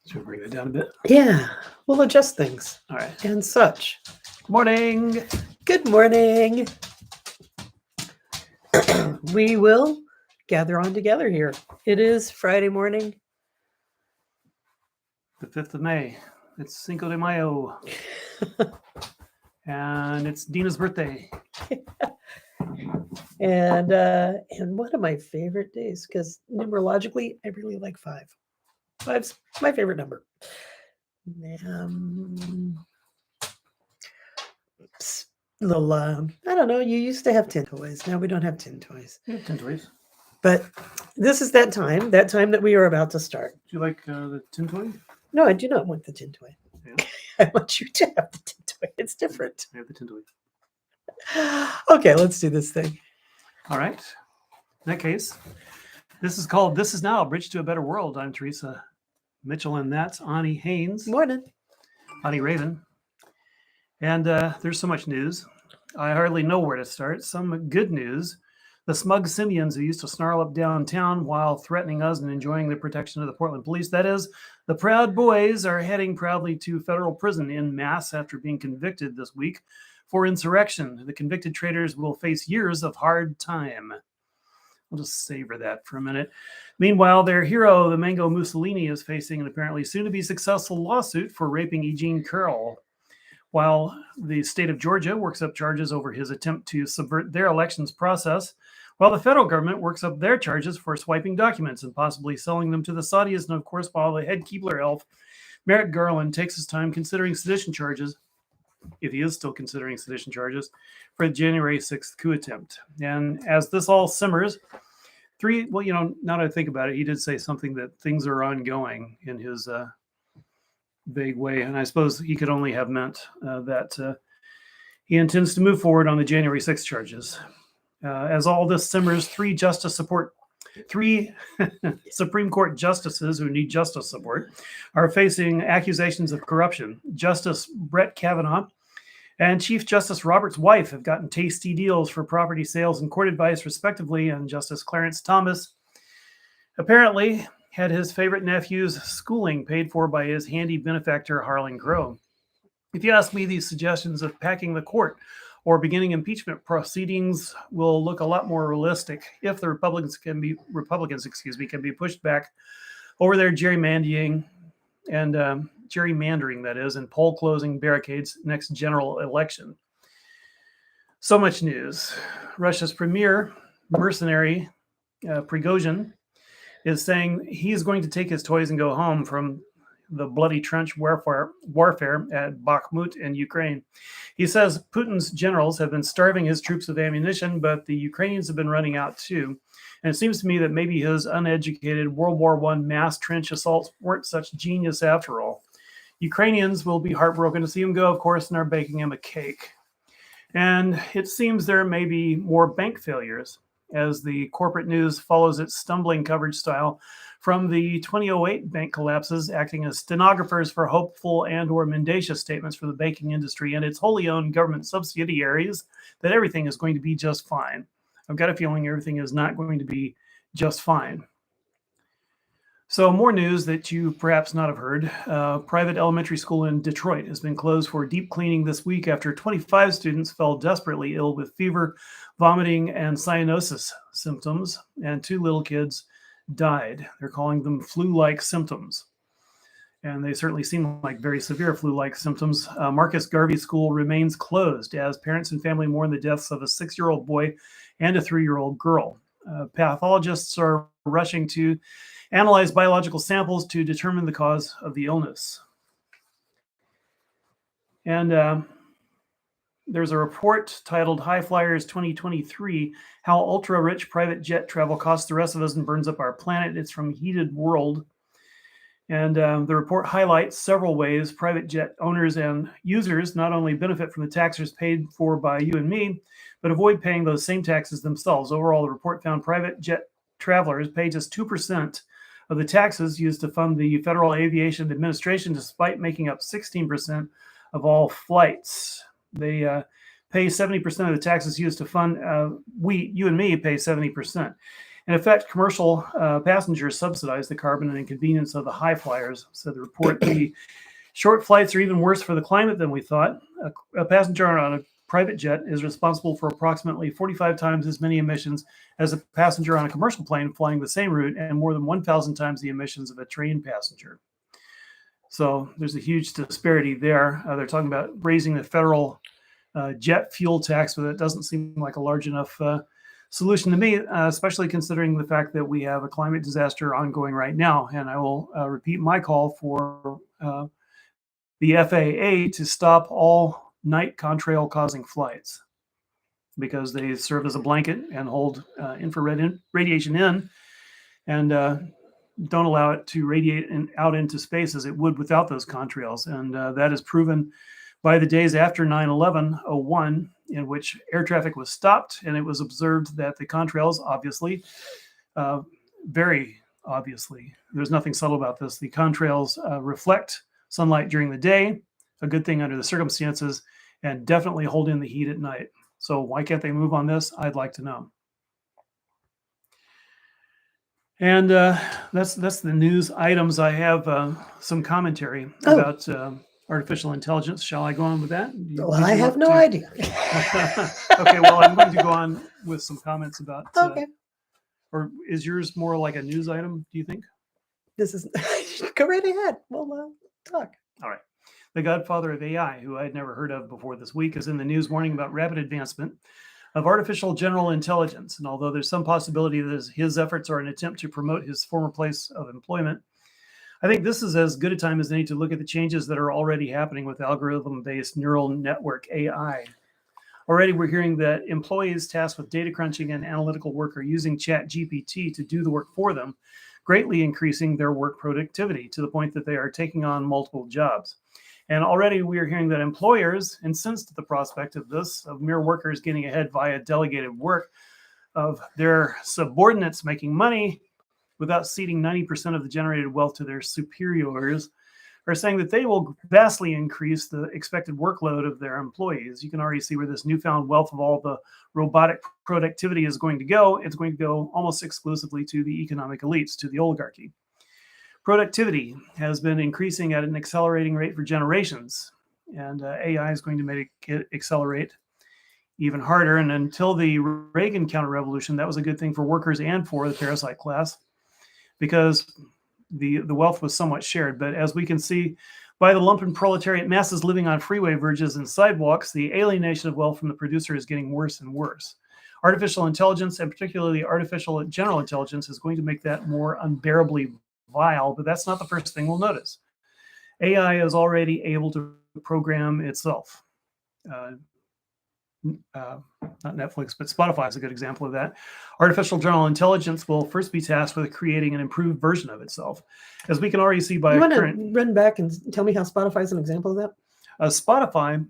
Should we bring that down a bit? Yeah, we'll adjust things All right. and such. Good morning. Good morning. We will gather on together here. It is Friday morning. The 5th of May. It's Cinco de Mayo. And it's Dina's birthday. And one of my favorite days, because numerologically, I really like 5. 5's my favorite number. Little, I don't know, you used to have tin toys. Now we don't have tin toys. Yeah, 10 toys. But this is that time that we are about to start. Do you like the tin toy? No, I do not want the tin toy. Yeah. I want you to have the tin toy. It's different. I have the tin toy. Okay, let's do this thing. All right. In that case, this is called This Is Now, Bridge to a Better World. I'm Teresa Mitchell, and that's Ani Haynes. Morning. Ani Raven. And there's so much news. I hardly know where to start. Some good news. The smug simians who used to snarl up downtown while threatening us and enjoying the protection of the Portland police, that is, the Proud Boys, are heading proudly to federal prison en masse after being convicted this week for insurrection. The convicted traitors will face years of hard time. I'll just savor that for a minute. Meanwhile, their hero, the Mango Mussolini, is facing an apparently soon-to-be successful lawsuit for raping Eugene Curl, while the state of Georgia works up charges over his attempt to subvert their elections process, while the federal government works up their charges for swiping documents and possibly selling them to the Saudis, and of course, while the head Keebler elf, Merrick Garland, takes his time considering sedition charges, if he is still considering sedition charges, for the January 6th coup attempt. And as this all simmers, now that I think about it, he did say something that things are ongoing in his vague way, and I suppose he could only have meant that he intends to move forward on the January 6th charges. As all this simmers, three Supreme Court justices who need justice support are facing accusations of corruption. Justice Brett Kavanaugh and Chief Justice Roberts' wife have gotten tasty deals for property sales and court advice, respectively, and Justice Clarence Thomas apparently had his favorite nephew's schooling paid for by his handy benefactor, Harlan Crow. If you ask me, these suggestions of packing the court or beginning impeachment proceedings will look a lot more realistic if the Republicans can be pushed back over their gerrymandering, that is, and poll closing barricades next general election. So much news. Russia's premier mercenary, Prigozhin, is saying he's going to take his toys and go home from the bloody trench warfare at Bakhmut in Ukraine. He says Putin's generals have been starving his troops of ammunition, but the Ukrainians have been running out too. And it seems to me that maybe his uneducated World War I mass trench assaults weren't such genius after all. Ukrainians will be heartbroken to see him go, of course, and are baking him a cake. And it seems there may be more bank failures, as the corporate news follows its stumbling coverage style from the 2008 bank collapses, acting as stenographers for hopeful and or mendacious statements for the banking industry and its wholly owned government subsidiaries that everything is going to be just fine. I've got a feeling everything is not going to be just fine. So more news that you perhaps not have heard. Private elementary school in Detroit has been closed for deep cleaning this week after 25 students fell desperately ill with fever, vomiting, and cyanosis symptoms, and 2 little kids died. They're calling them flu-like symptoms. And they certainly seem like very severe flu-like symptoms. Marcus Garvey School remains closed as parents and family mourn the deaths of a 6-year-old boy and a 3-year-old girl. Pathologists are rushing to analyze biological samples to determine the cause of the illness. And there's a report titled High Flyers 2023, How Ultra-Rich Private Jet Travel Costs the Rest of Us and Burns Up Our Planet. It's from Heated World. And the report highlights several ways private jet owners and users not only benefit from the taxes paid for by you and me, but avoid paying those same taxes themselves. Overall, the report found private jet travelers pay just 2% of the taxes used to fund the Federal Aviation Administration, despite making up 16% of all flights. They pay 70% of the taxes used to fund, you and me pay 70%. In effect, commercial passengers subsidize the carbon and inconvenience of the high flyers. So the report, the short flights are even worse for the climate than we thought. A passenger on a private jet is responsible for approximately 45 times as many emissions as a passenger on a commercial plane flying the same route, and more than 1,000 times the emissions of a train passenger. So there's a huge disparity there. They're talking about raising the federal jet fuel tax, but that doesn't seem like a large enough solution to me, especially considering the fact that we have a climate disaster ongoing right now. And I will repeat my call for the FAA to stop all night contrail causing flights, because they serve as a blanket and hold infrared radiation in, and don't allow it to radiate out into space as it would without those contrails. And that is proven by the days after 9/11/01, in which air traffic was stopped, and it was observed that the contrails, obviously, very obviously, there's nothing subtle about this, the contrails reflect sunlight during the day, a good thing under the circumstances, and definitely hold in the heat at night. So why can't they move on this? I'd like to know. And that's the news items. I have some commentary about artificial intelligence. Shall I go on with that? Well, I have no idea. Okay, well, I'm going to go on with some comments about. Okay. Or is yours more like a news item, do you think? This is go right ahead. Well, talk. All right. The godfather of AI, who I had never heard of before this week, is in the news warning about rapid advancement of artificial general intelligence. And although there's some possibility that his efforts are an attempt to promote his former place of employment, I think this is as good a time as any to look at the changes that are already happening with algorithm-based neural network AI. Already we're hearing that employees tasked with data crunching and analytical work are using ChatGPT to do the work for them, greatly increasing their work productivity to the point that they are taking on multiple jobs. And already we are hearing that employers, incensed at the prospect of this, of mere workers getting ahead via delegated work, of their subordinates making money without ceding 90% of the generated wealth to their superiors, are saying that they will vastly increase the expected workload of their employees. You can already see where this newfound wealth of all the robotic productivity is going to go. It's going to go almost exclusively to the economic elites, to the oligarchy. Productivity has been increasing at an accelerating rate for generations, and AI is going to make it accelerate even harder. And until the Reagan counter-revolution, that was a good thing for workers and for the parasite class, because the wealth was somewhat shared. But as we can see by the lumpen proletariat masses living on freeway verges and sidewalks, the alienation of wealth from the producer is getting worse and worse. Artificial intelligence, and particularly artificial general intelligence, is going to make that more unbearably vile, but that's not the first thing we'll notice. AI is already able to program itself. Not Netflix, but Spotify is a good example of that. Artificial general intelligence will first be tasked with creating an improved version of itself. As we can already see by you want to run back and tell me how Spotify is an example of that? Spotify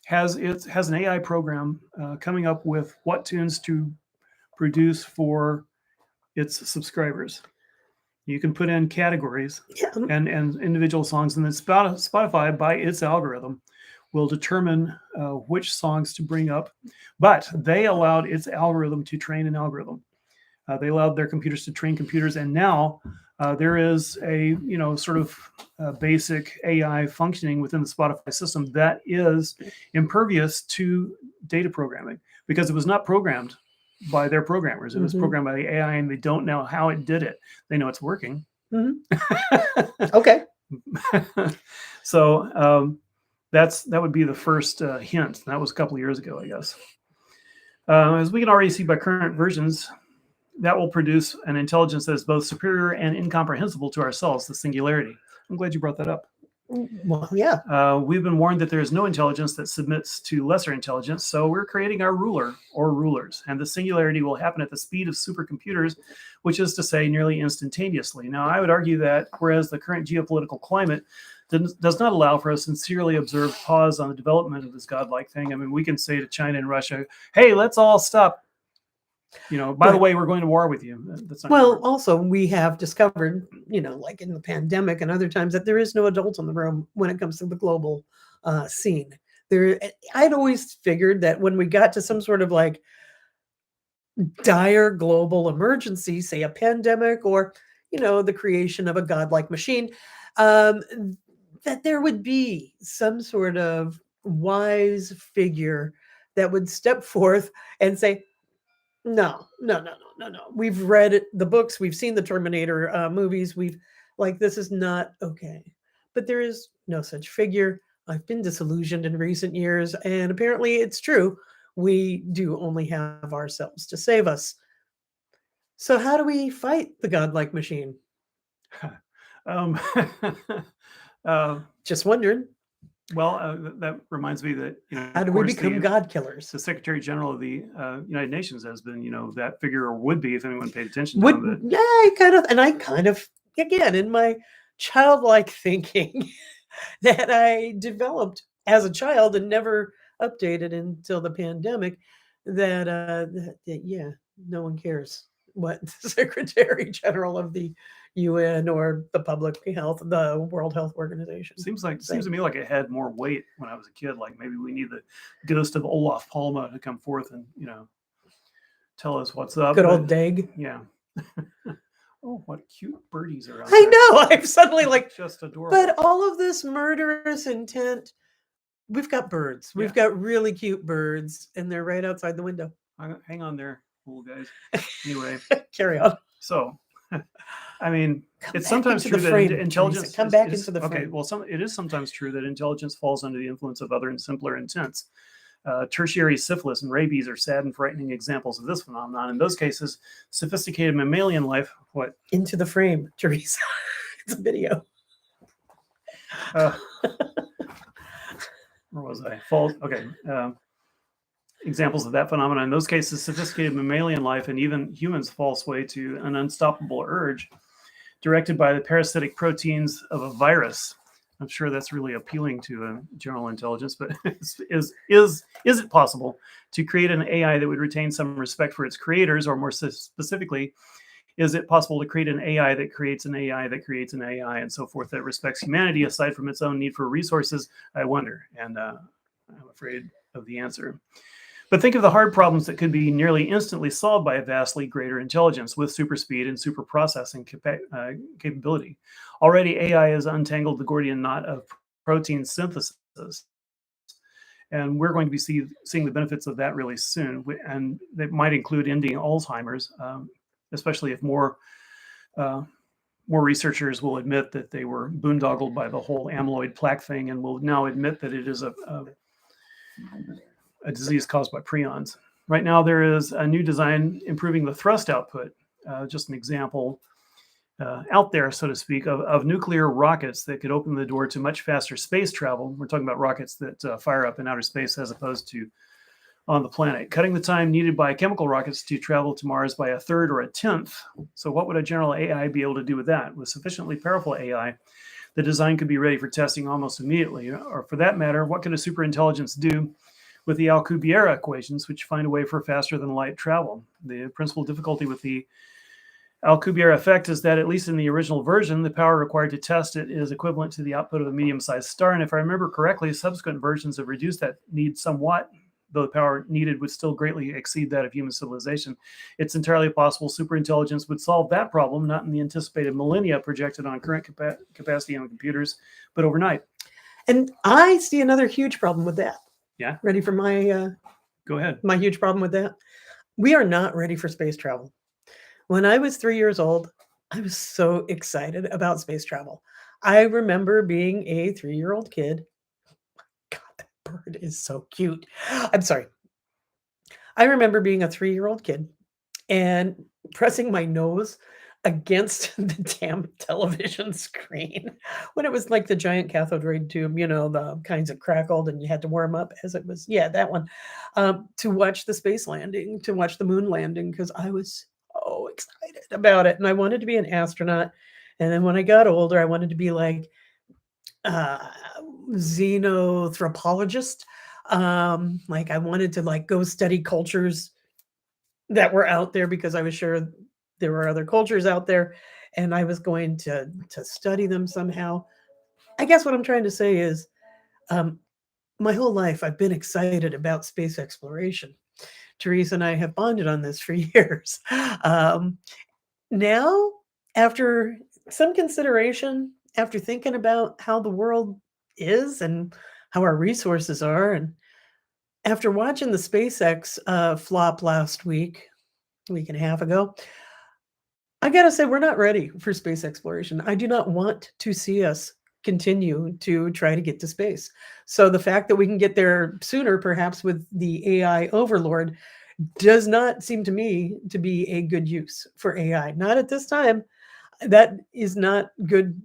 has an AI program coming up with what tunes to produce for its subscribers. You can put in categories and individual songs, and then Spotify, by its algorithm, will determine which songs to bring up. But they allowed its algorithm to train an algorithm. They allowed their computers to train computers, and now there is a sort of basic AI functioning within the Spotify system that is impervious to data programming, because it was not programmed by their programmers. It was programmed by the AI, and they don't know how it did it. They know it's working. Okay. So that would be the first hint. That was a couple of years ago, I guess. As we can already see by current versions, that will produce an intelligence that is both superior and incomprehensible to ourselves, the singularity. I'm glad you brought that up. Well, yeah. We've been warned that there is no intelligence that submits to lesser intelligence, so we're creating our ruler or rulers, and the singularity will happen at the speed of supercomputers, which is to say nearly instantaneously. Now, I would argue that whereas the current geopolitical climate does not allow for a sincerely observed pause on the development of this godlike thing. I mean, we can say to China and Russia, hey, let's all stop. By the way, we're going to war with you. That's not well, also, we have discovered, like in the pandemic and other times, that there is no adult in the room when it comes to the global scene. I'd always figured that when we got to some sort of like dire global emergency, say a pandemic or, the creation of a godlike machine, um, that there would be some sort of wise figure that would step forth and say, no, no, no, no, no, no. We've read the books, we've seen the Terminator movies, this is not okay. But there is no such figure. I've been disillusioned in recent years, and apparently it's true. We do only have ourselves to save us. So, how do we fight the godlike machine? um, uh, Just wondering, that reminds me that, how of do we course, become God killers? the Secretary General of the United Nations has been, that figure, or would be if anyone paid attention to Would him. yeah, I kind of again in my childlike thinking that I developed as a child and never updated until the pandemic that yeah, no one cares what the Secretary General of the UN or the World Health Organization Seems say. to me like it had more weight when I was a kid. Like maybe we need the ghost of Olaf Palme to come forth and tell us what's up. Good But old Dag. yeah. Oh, what cute birdies are out I there! know. I'm suddenly like, Just adorable. but all of this murderous intent. We've got birds. We've Yeah. got really cute birds, and they're right outside the window. Hang on there, little guys. Anyway, Carry on. so I mean, Come it's back sometimes into true the that frame, intelligence Teresa. Come back is- into the okay. frame. Well, it is sometimes true that intelligence falls under the influence of other and simpler intents. Tertiary syphilis and rabies are sad and frightening examples of this phenomenon. In those cases, sophisticated mammalian life, what? Into the frame, Teresa. It's a video. Uh, where was I? False. Okay. Examples of that phenomenon. In those cases, sophisticated mammalian life and even humans fall sway to an unstoppable urge directed by the parasitic proteins of a virus. I'm sure that's really appealing to a general intelligence, but is it possible to create an AI that would retain some respect for its creators, or more specifically, is it possible to create an AI that creates an AI that creates an AI and so forth that respects humanity aside from its own need for resources? I wonder, and I'm afraid of the answer. But think of the hard problems that could be nearly instantly solved by a vastly greater intelligence with super speed and super processing capability. Already, AI has untangled the Gordian knot of protein synthesis, and we're going to be seeing the benefits of that really soon. And that might include ending Alzheimer's, especially if more researchers will admit that they were boondoggled by the whole amyloid plaque thing, and will now admit that it is a disease caused by prions. Right now, there is a new design improving the thrust output. Just an example out there, so to speak, of nuclear rockets that could open the door to much faster space travel. We're talking about rockets that fire up in outer space as opposed to on the planet, cutting the time needed by chemical rockets to travel to Mars by a third or a tenth. So what would a general AI be able to do with that? With sufficiently powerful AI, the design could be ready for testing almost immediately. Or for that matter, what could a superintelligence do with the Alcubierre equations, which find a way for faster than light travel? The principal difficulty with the Alcubierre effect is that, at least in the original version, the power required to test it is equivalent to the output of a medium-sized star. And if I remember correctly, subsequent versions have reduced that need somewhat, though the power needed would still greatly exceed that of human civilization. It's entirely possible superintelligence would solve that problem, not in the anticipated millennia projected on current capacity on computers, but overnight. And I see another huge problem with that. Yeah. Ready for my Go ahead. My huge problem with that? We are not ready for space travel. When I was 3 years old, I was so excited about space travel. I remember being a 3-year-old kid. God, that bird is so cute. I'm sorry. I remember being a 3-year-old kid and pressing my nose against the damn television screen when it was like the giant cathode ray tube, the kinds that crackled and you had to warm up as it was. Yeah, that one. To watch the space landing, to watch the moon landing, because I was so excited about it. And I wanted to be an astronaut. And then when I got older, I wanted to be like xenotropologist. Like I wanted to go study cultures that were out there because I was sure there were other cultures out there and I was going to study them somehow. I guess what I'm trying to say is my whole life I've been excited about space exploration. Teresa and I have bonded on this for years. Now, after some consideration, after thinking about how the world is and how our resources are, and after watching the SpaceX flop last week, a week and a half ago, I gotta say, we're not ready for space exploration. I do not want to see us continue to try to get to space. So the fact that we can get there sooner, perhaps with the AI overlord, does not seem to me to be a good use for AI. Not at this time. That is not good.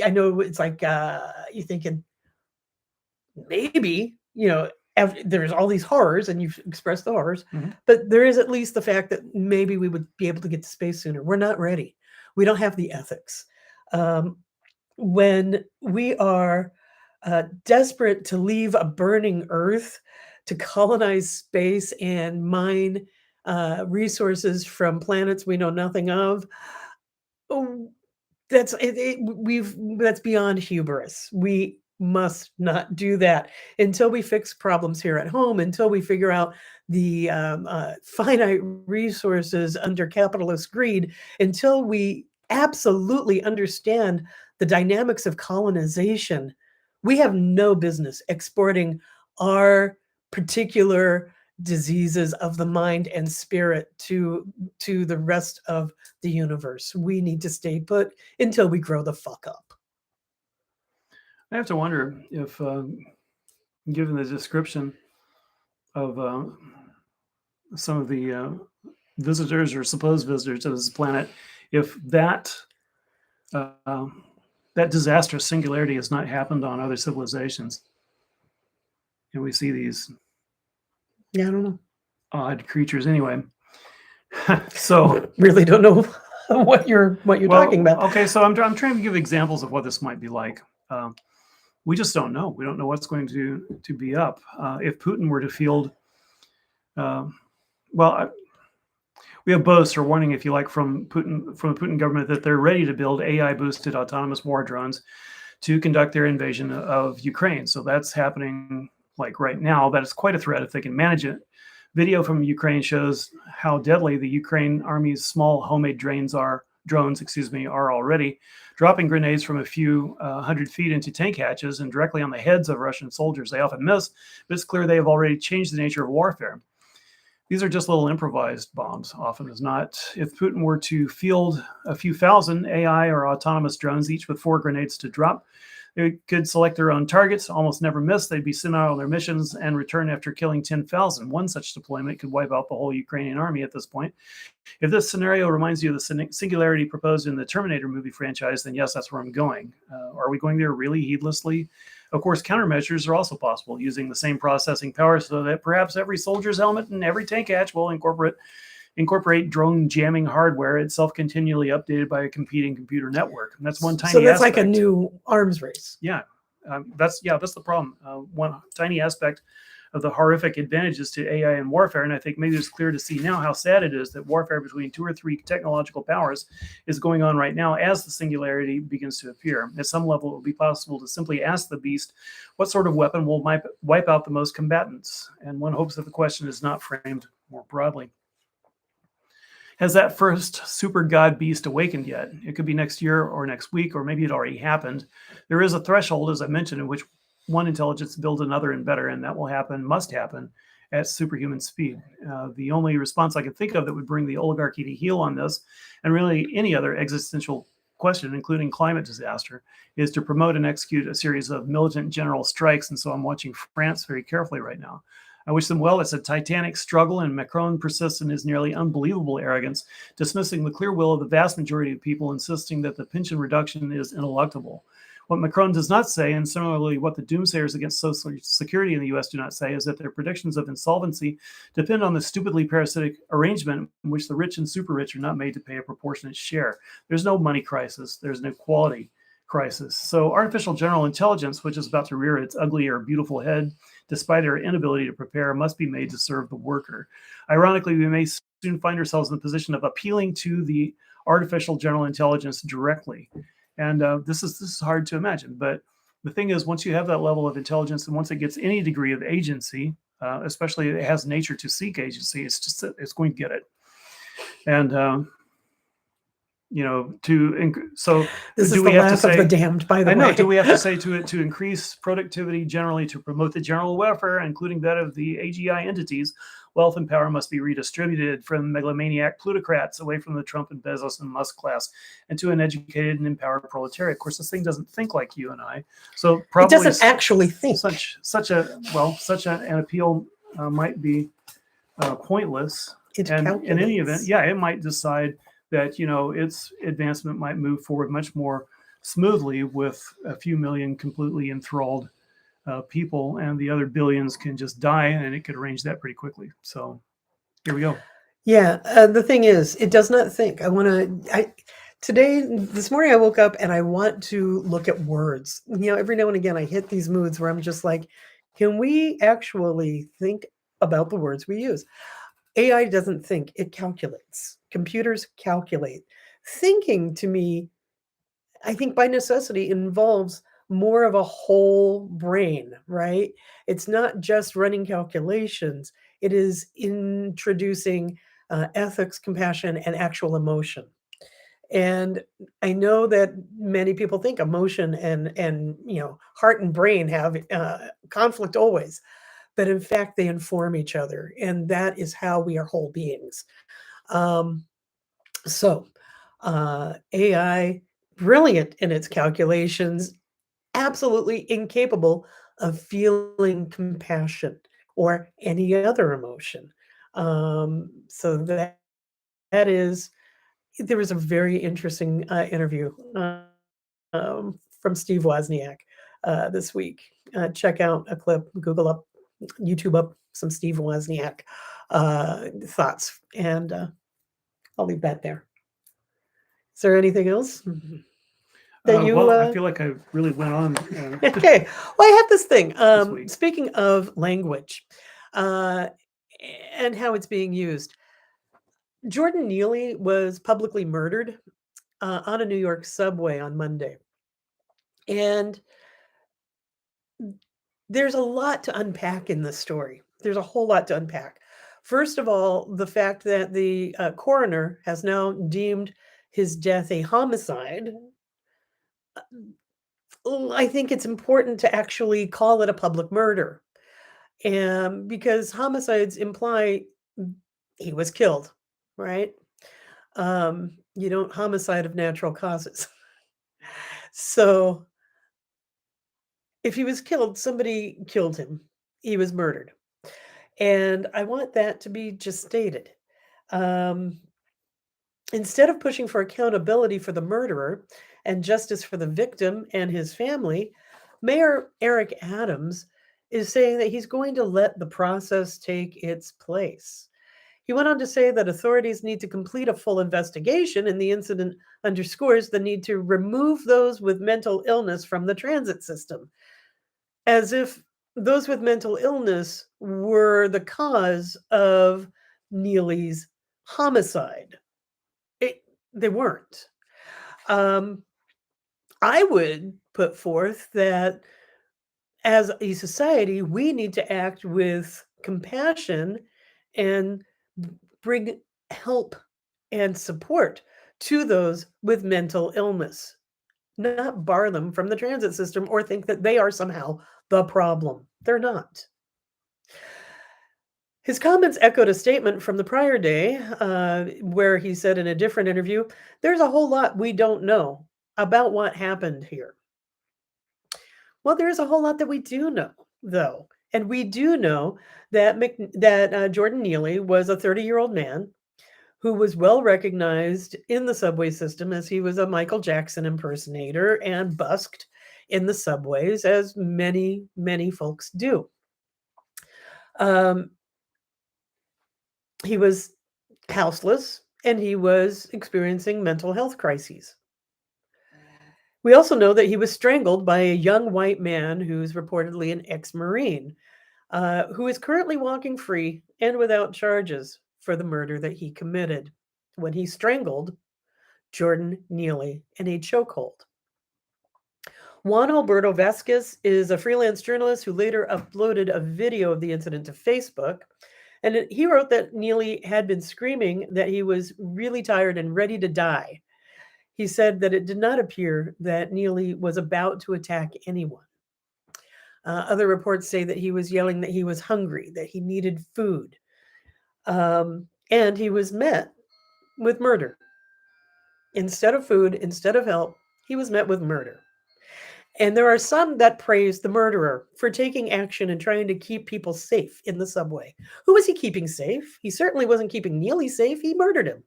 I know it's like you're thinking maybe, there's all these horrors, and you've expressed the horrors, but there is at least the fact that maybe we would be able to get to space sooner. We're not ready. We don't have the ethics. When we are desperate to leave a burning Earth to colonize space and mine resources from planets we know nothing of, oh, that's beyond hubris. We must not do that until we fix problems here at home, until we figure out the finite resources under capitalist greed, until we absolutely understand the dynamics of colonization. We have no business exporting our particular diseases of the mind and spirit to the rest of the universe. We need to stay put until we grow the fuck up. I have to wonder if, given the description of some of the visitors or supposed visitors to this planet, if that disastrous singularity has not happened on other civilizations, and we see these I don't know. Odd creatures anyway. So really don't know what you're talking about. Okay, so I'm trying to give examples of what this might be like. We just don't know. We don't know what's going to be up. If Putin were to field, we have boasts or warning, if you like, from the Putin government that they're ready to build AI-boosted autonomous war drones to conduct their invasion of Ukraine. So that's happening like right now. That is quite a threat if they can manage it. Video from Ukraine shows how deadly the Ukraine army's small homemade drones are already, dropping grenades from a few 100 feet into tank hatches and directly on the heads of Russian soldiers. They often miss, but it's clear they have already changed the nature of warfare. These are just little improvised bombs, often as not. If Putin were to field a few thousand AI or autonomous drones, each with 4 grenades to drop, they could select their own targets, almost never miss. They'd be sent out on their missions and return after killing 10,000. One such deployment could wipe out the whole Ukrainian army at this point. If this scenario reminds you of the singularity proposed in the Terminator movie franchise, then yes, that's where I'm going. Are we going there really heedlessly? Of course, countermeasures are also possible, using the same processing power so that perhaps every soldier's helmet and every tank hatch will incorporate drone jamming hardware, itself continually updated by a competing computer network. And that's one tiny aspect. So that's like a new arms race. Yeah, that's the problem. One tiny aspect of the horrific advantages to AI in warfare, and I think maybe it's clear to see now how sad it is that warfare between 2 or 3 technological powers is going on right now as the singularity begins to appear. At some level, it will be possible to simply ask the beast what sort of weapon will wipe out the most combatants, and one hopes that the question is not framed more broadly. Has that first super god beast awakened yet? It could be next year or next week, or maybe it already happened. There is a threshold, as I mentioned, in which one intelligence builds another and better, and that will happen, must happen, at superhuman speed. The only response I can think of that would bring the oligarchy to heel on this, and really any other existential question, including climate disaster, is to promote and execute a series of militant general strikes. And so I'm watching France very carefully right now. I wish them well. It's a titanic struggle, and Macron persists in his nearly unbelievable arrogance, dismissing the clear will of the vast majority of people, insisting that the pension reduction is ineluctable. What Macron does not say, and similarly what the doomsayers against Social Security in the U.S. do not say, is that their predictions of insolvency depend on the stupidly parasitic arrangement in which the rich and super rich are not made to pay a proportionate share. There's no money crisis. There's an equality crisis. So artificial general intelligence, which is about to rear its ugly or beautiful head, despite our inability to prepare, must be made to serve the worker. Ironically, we may soon find ourselves in the position of appealing to the artificial general intelligence directly. And this is hard to imagine. But the thing is, once you have that level of intelligence, and once it gets any degree of agency, especially it has nature to seek agency. It's going to get it. And so This do is we the have to laugh of the say? damned, by the I know. way. Do we have to say to it to increase productivity generally to promote the general welfare, including that of the AGI entities? Wealth and power must be redistributed from megalomaniac plutocrats away from the Trump and Bezos and Musk class and to an educated and empowered proletariat. Of course, this thing doesn't think like you and I, so It probably doesn't actually think. such an appeal might be pointless. It And in any event, calculates. yeah, it might decide that its advancement might move forward much more smoothly with a few million completely enthralled people, and the other billions can just die, and it could arrange that pretty quickly. So here we go. Yeah, the thing is, it does not think. This morning I woke up and I want to look at words. Every now and again I hit these moods where I'm just like, can we actually think about the words we use? AI doesn't think, it calculates. Computers calculate. Thinking to me, I think by necessity involves more of a whole brain, right? It's not just running calculations, it is introducing ethics, compassion, and actual emotion. And I know that many people think emotion and heart and brain have conflict always, but in fact they inform each other, and that is how we are whole beings. Um, so, AI, brilliant in its calculations, absolutely incapable of feeling compassion or any other emotion. So that is, there was a very interesting interview from Steve Wozniak this week. Check out a clip, Google up, YouTube up some Steve Wozniak thoughts, and I'll leave that there. Is there anything else that you? Well, I feel like I really went on. Okay. Well, I have this thing. This week. Speaking of language uh, and how it's being used, Jordan Neely was publicly murdered on a New York subway on Monday. And there's a lot to unpack in this story. There's a whole lot to unpack. First of all, the fact that the coroner has now deemed his death a homicide. I think it's important to actually call it a public murder. And because homicides imply he was killed, right? You don't homicide of natural causes. So if he was killed, somebody killed him. He was murdered. And I want that to be just stated. Um, Instead of pushing for accountability for the murderer and justice for the victim and his family, Mayor Eric Adams is saying that he's going to let the process take its place. He went on to say that authorities need to complete a full investigation, and the incident underscores the need to remove those with mental illness from the transit system, as if those with mental illness were the cause of Neely's homicide. They weren't. Um, I would put forth that as a society, we need to act with compassion and bring help and support to those with mental illness, not bar them from the transit system or think that they are somehow the problem. They're not. His comments echoed a statement from the prior day where he said in a different interview, "There's a whole lot we don't know about what happened here." Well, there's a whole lot that we do know, though. And we do know that Jordan Neely was a 30-year-old man who was well recognized in the subway system as he was a Michael Jackson impersonator and busked in the subways, as many, many folks do. Um, he was houseless and he was experiencing mental health crises. We also know that he was strangled by a young white man who's reportedly an ex-Marine, who is currently walking free and without charges for the murder that he committed when he strangled Jordan Neely in a chokehold. Juan Alberto Vasquez is a freelance journalist who later uploaded a video of the incident to Facebook. And he wrote that Neely had been screaming that he was really tired and ready to die. He said that it did not appear that Neely was about to attack anyone. Other reports say that he was yelling that he was hungry, that he needed food. And he was met with murder. Instead of food, instead of help, he was met with murder. And there are some that praise the murderer for taking action and trying to keep people safe in the subway. Who was he keeping safe? He certainly wasn't keeping Neely safe. He murdered him.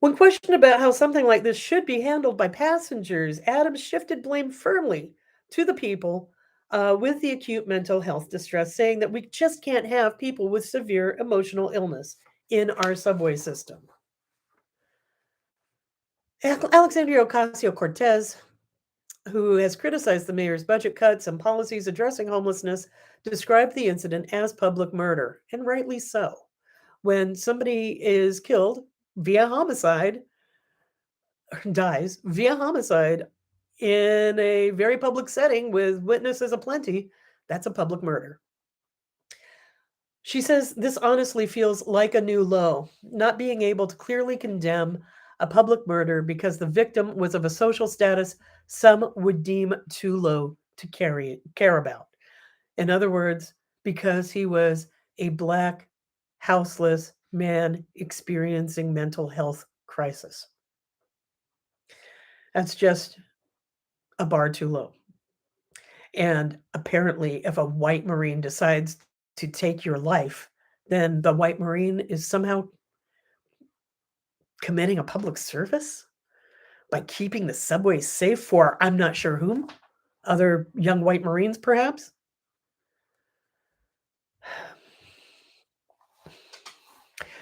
When questioned about how something like this should be handled by passengers, Adams shifted blame firmly to the people with the acute mental health distress, saying that we just can't have people with severe emotional illness in our subway system. Alexandria Ocasio-Cortez, who has criticized the mayor's budget cuts and policies addressing homelessness, described the incident as public murder, and rightly so. When somebody is killed via homicide, dies via homicide in a very public setting with witnesses aplenty, that's a public murder. She says this honestly feels like a new low, not being able to clearly condemn a public murder because the victim was of a social status some would deem too low to care about. In other words, because he was a Black, houseless man experiencing mental health crisis. That's just a bar too low. And apparently, if a white Marine decides to take your life, then the white Marine is somehow committing a public service by keeping the subway safe for I'm not sure whom, other young white Marines perhaps.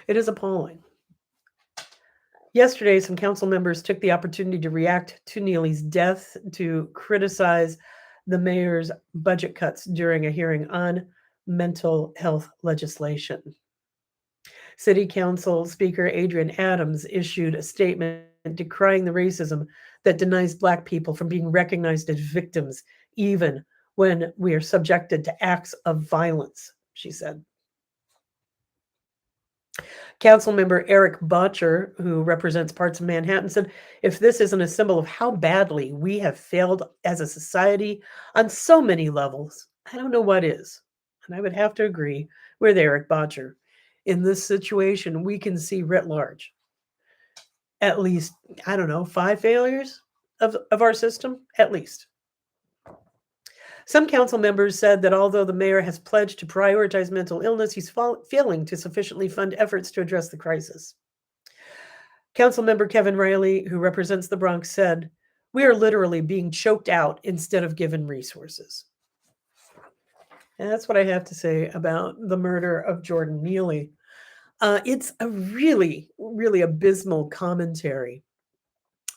It is appalling. Yesterday, some council members took the opportunity to react to Neely's death, to criticize the mayor's budget cuts during a hearing on mental health legislation. City Council Speaker Adrian Adams issued a statement decrying the racism that denies Black people from being recognized as victims, even when we are subjected to acts of violence, she said. Councilmember Eric Botcher, who represents parts of Manhattan, said, if this isn't a symbol of how badly we have failed as a society on so many levels, I don't know what is. And I would have to agree with Eric Botcher. In this situation, we can see writ large at least, 5 failures of our system, at least. Some council members said that although the mayor has pledged to prioritize mental illness, he's failing to sufficiently fund efforts to address the crisis. Councilmember Kevin Riley, who represents the Bronx, said, we are literally being choked out instead of given resources. And that's what I have to say about the murder of Jordan Neely. It's a really, really abysmal commentary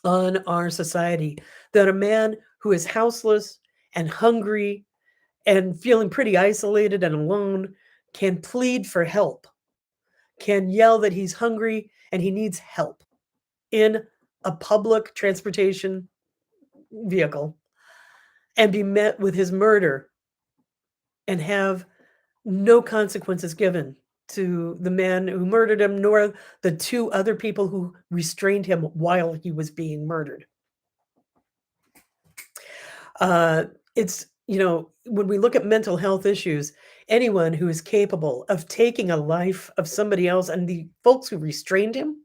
on our society that a man who is houseless and hungry and feeling pretty isolated and alone can plead for help, can yell that he's hungry and he needs help in a public transportation vehicle and be met with his murder and have no consequences given to the man who murdered him, nor the 2 other people who restrained him while he was being murdered. It's, when we look at mental health issues, anyone who is capable of taking a life of somebody else and the folks who restrained him,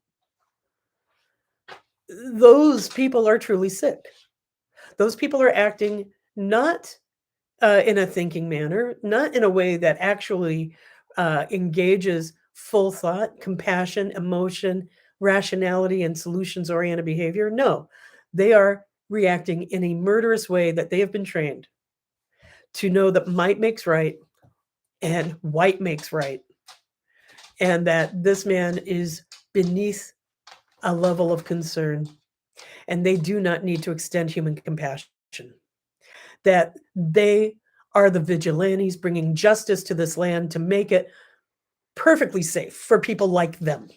those people are truly sick. Those people are acting not in a thinking manner, not in a way that actually engages full thought, compassion, emotion, rationality, and solutions-oriented behavior. No, they are reacting in a murderous way that they have been trained to know that might makes right and white makes right, and that this man is beneath a level of concern, and they do not need to extend human compassion, that they are the vigilantes bringing justice to this land to make it perfectly safe for people like them,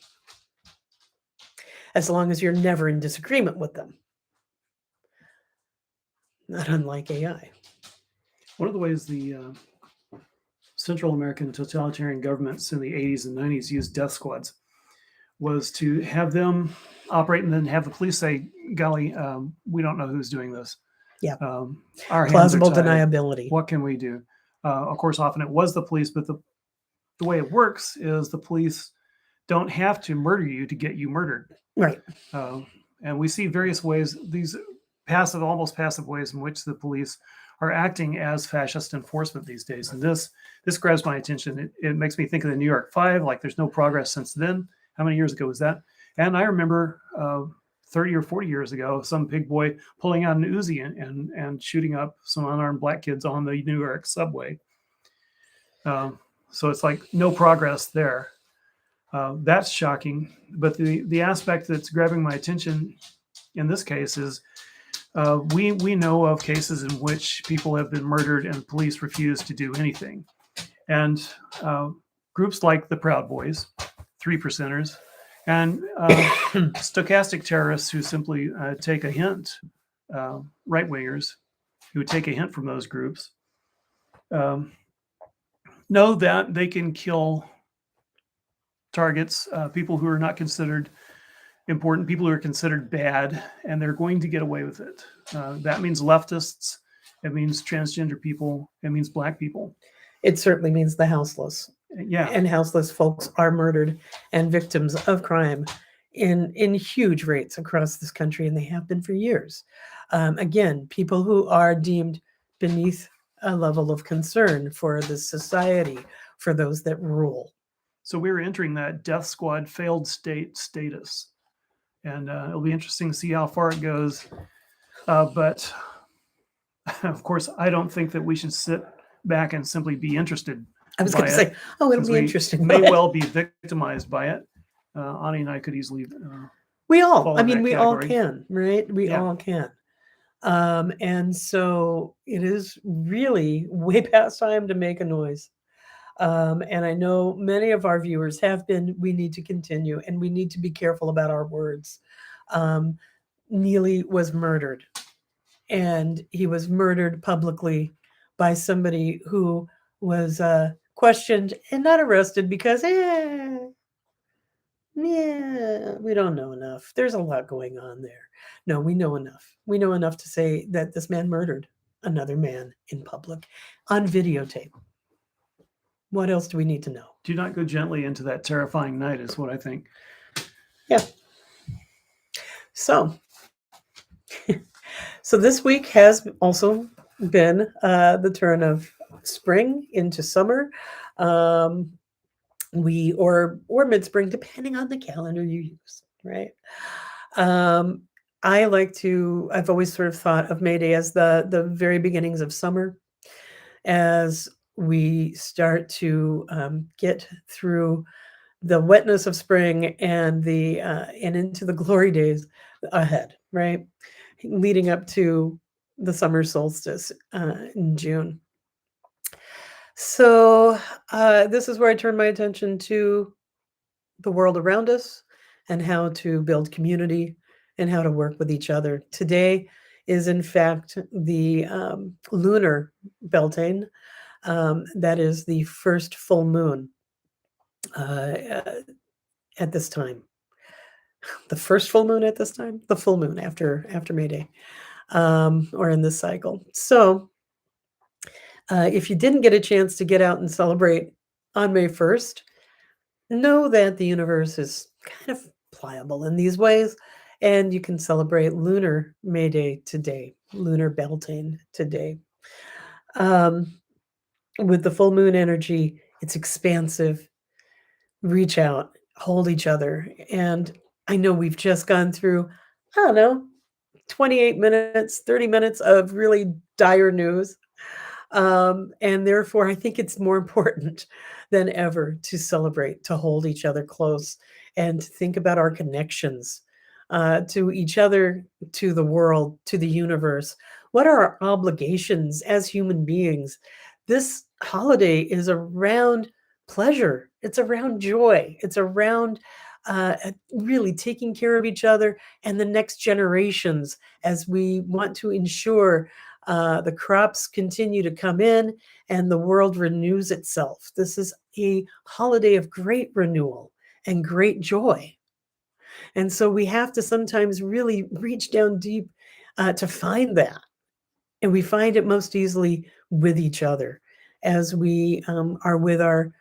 as long as you're never in disagreement with them. not unlike AI. One of the ways the Central American totalitarian governments in the 80s and 90s used death squads was to have them operate and then have the police say, golly, we don't know who's doing this. Yeah. Our hands Plausible are tied. deniability. What can we do? Of course, often it was the police, but the way it works is the police don't have to murder you to get you murdered. Right. And we see various ways, these passive, almost passive ways in which the police are acting as fascist enforcement these days. And this grabs my attention. It makes me think of the New York Five, like there's no progress since then. How many years ago was that? And I remember 30 or 40 years ago, some big boy pulling out an Uzi and shooting up some unarmed black kids on the New York subway. So it's like no progress there. That's shocking. But the aspect that's grabbing my attention in this case is we know of cases in which people have been murdered and police refuse to do anything. And groups like the Proud Boys, 3%ers, and stochastic terrorists who simply take a hint, right-wingers who take a hint from those groups, know that they can kill targets, people who are not considered important, people who are considered bad, and they're going to get away with it. That means leftists, it means transgender people, it means black people. It certainly means the houseless. Yeah. And houseless folks are murdered and victims of crime in huge rates across this country, and they have been for years. Again, people who are deemed beneath a level of concern for the society, for those that rule. So we're entering that death squad failed state status. And it'll be interesting to see how far it goes. But of course, I don't think that we should sit back and simply be interested. I was going to say, it'll be interesting. May well be victimized by it. Ani and I could easily. We all can, right? We all can. And so it is really way past time to make a noise. And I know many of our viewers have been. We need to continue, and we need to be careful about our words. Neely was murdered, and he was murdered publicly by somebody who was questioned and not arrested because, we don't know enough. There's a lot going on there. No, we know enough. We know enough to say that this man murdered another man in public on videotape. What else do we need to know? Do not go gently into that terrifying night is what I think. Yeah. So this week has also been the turn of spring into summer. Or mid-spring, depending on the calendar you use, right? I've always sort of thought of May Day as the very beginnings of summer, as we start to get through the wetness of spring and into the glory days ahead, right? Leading up to the summer solstice in June. So this is where I turn my attention to the world around us and how to build community and how to work with each other. Today is, in fact, the lunar Beltane. That is the first full moon at this time. The first full moon at this time? The full moon after May Day, or in this cycle. So if you didn't get a chance to get out and celebrate on May 1st, know that the universe is kind of pliable in these ways, and you can celebrate lunar May Day today, lunar Beltane today. With the full moon energy, it's expansive. Reach out, hold each other. And I know we've just gone through, 28 minutes, 30 minutes of really dire news. And therefore, I think it's more important than ever to celebrate, to hold each other close, and to think about our connections to each other, to the world, to the universe. What are our obligations as human beings? This holiday is around pleasure. It's around joy. It's around really taking care of each other and the next generations, as we want to ensure The crops continue to come in, and the world renews itself. This is a holiday of great renewal and great joy. And so we have to sometimes really reach down deep to find that. And we find it most easily with each other as we are with our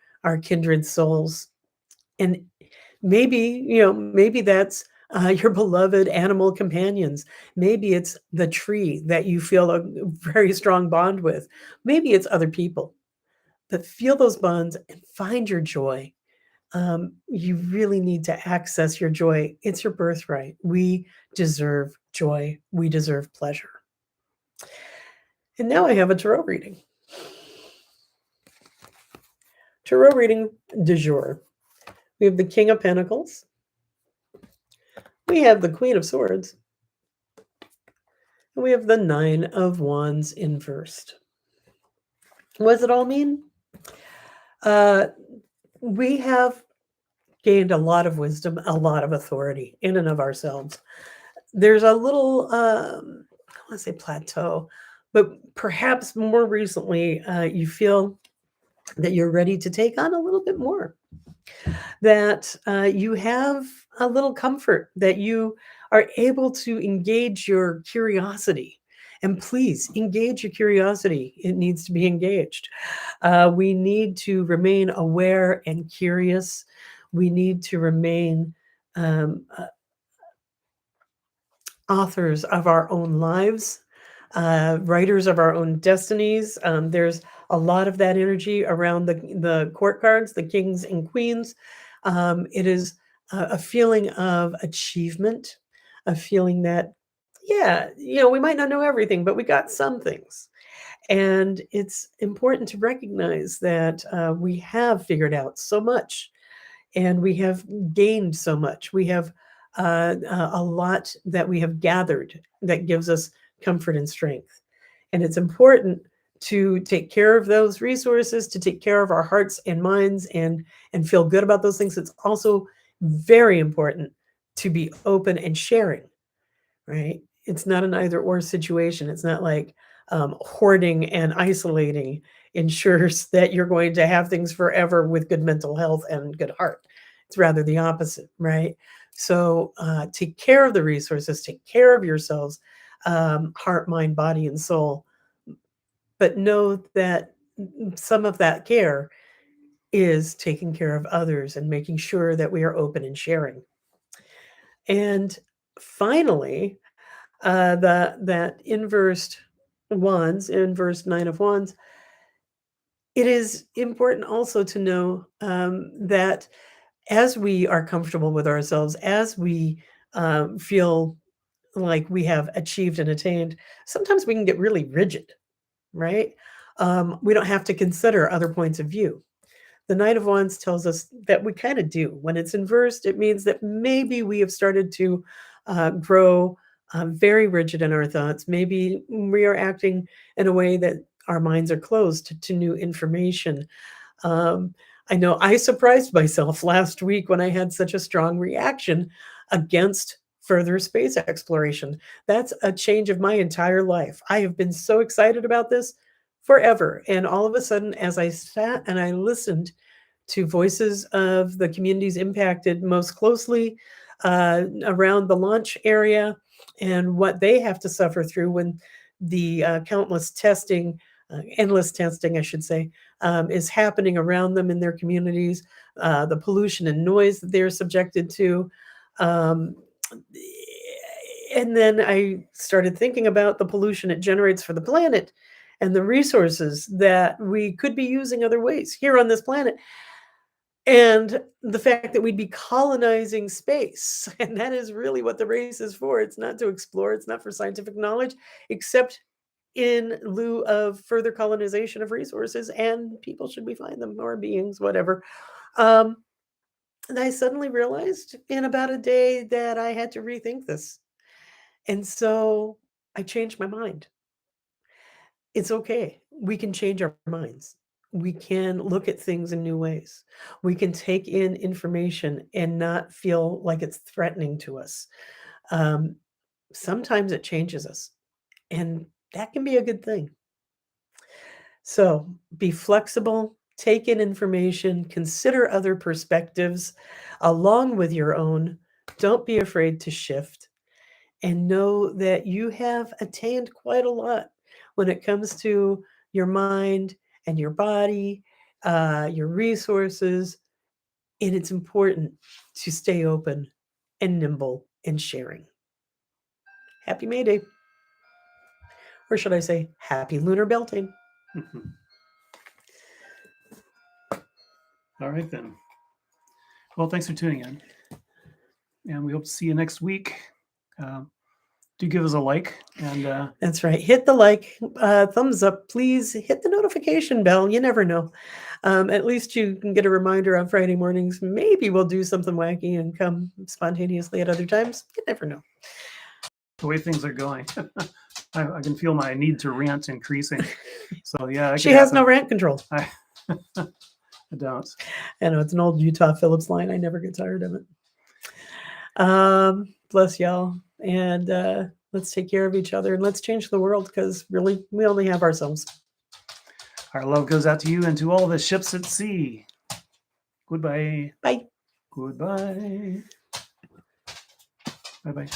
kindred souls. And maybe, maybe that's your beloved animal companions. Maybe it's the tree that you feel a very strong bond with. Maybe it's other people. But feel those bonds and find your joy. You really need to access your joy. It's your birthright. We deserve joy. We deserve pleasure. And now I have a tarot reading. Tarot reading du jour. We have the King of Pentacles. We have the Queen of Swords. And we have the Nine of Wands inversed. What does it all mean? We have gained a lot of wisdom, a lot of authority in and of ourselves. There's a little, I want to say plateau, but perhaps more recently, you feel that you're ready to take on a little bit more, that you have a little comfort, that you are able to engage your curiosity. And please engage your curiosity. It needs to be engaged. We need to remain aware and curious. We need to remain authors of our own lives, writers of our own destinies. There's a lot of that energy around the court cards, the kings and queens. It is a feeling of achievement, a feeling that, yeah, we might not know everything, but we got some things. And it's important to recognize that we have figured out so much and we have gained so much. We have a lot that we have gathered that gives us comfort and strength. And it's important to take care of those resources, to take care of our hearts and minds and feel good about those things. It's also very important to be open and sharing, right? It's not an either or situation. It's not like hoarding and isolating ensures that you're going to have things forever with good mental health and good heart. It's rather the opposite, right? So take care of the resources, take care of yourselves, heart, mind, body, and soul. But know that some of that care is taking care of others and making sure that we are open and sharing. And finally, that inversed wands, inversed Nine of Wands, it is important also to know that as we are comfortable with ourselves, as we feel like we have achieved and attained, sometimes we can get really rigid, right? We don't have to consider other points of view. The Knight of Wands tells us that we kind of do. When it's inversed, it means that maybe we have started to grow very rigid in our thoughts. Maybe we are acting in a way that our minds are closed to new information. I know I surprised myself last week when I had such a strong reaction against further space exploration. That's a change of my entire life. I have been so excited about this forever. And all of a sudden, as I sat and I listened to voices of the communities impacted most closely around the launch area and what they have to suffer through when the countless testing, endless testing, I should say, is happening around them in their communities, the pollution and noise that they're subjected to. And then I started thinking about the pollution it generates for the planet and the resources that we could be using other ways here on this planet. And the fact that we'd be colonizing space. And that is really what the race is for. It's not to explore, it's not for scientific knowledge, except in lieu of further colonization of resources. And people, should we find them, or beings, whatever. And I suddenly realized in about a day that I had to rethink this. And so I changed my mind. It's okay. We can change our minds. We can look at things in new ways. We can take in information and not feel like it's threatening to us. Sometimes it changes us. And That can be a good thing. So be flexible, take in information, consider other perspectives along with your own. Don't be afraid to shift and know that you have attained quite a lot when it comes to your mind and your body, your resources. And it's important to stay open and nimble in sharing. Happy May Day. Or should I say, happy lunar beltane? All right, then. Well, thanks for tuning in. And we hope to see you next week. Do give us a like. And That's right. Hit the like, thumbs up. Please hit the notification bell. You never know. At least you can get a reminder on Friday mornings. Maybe we'll do something wacky and come spontaneously at other times. You never know. the way things are going, I can feel my need to rant increasing. So, yeah. that She could has no happen. rant control. I don't. I know it's an old Utah Phillips line. I never get tired of it. Bless y'all. And let's take care of each other and let's change the world because really we only have ourselves. Our love goes out to you and to all the ships at sea. Goodbye. Bye. Goodbye. Bye-bye.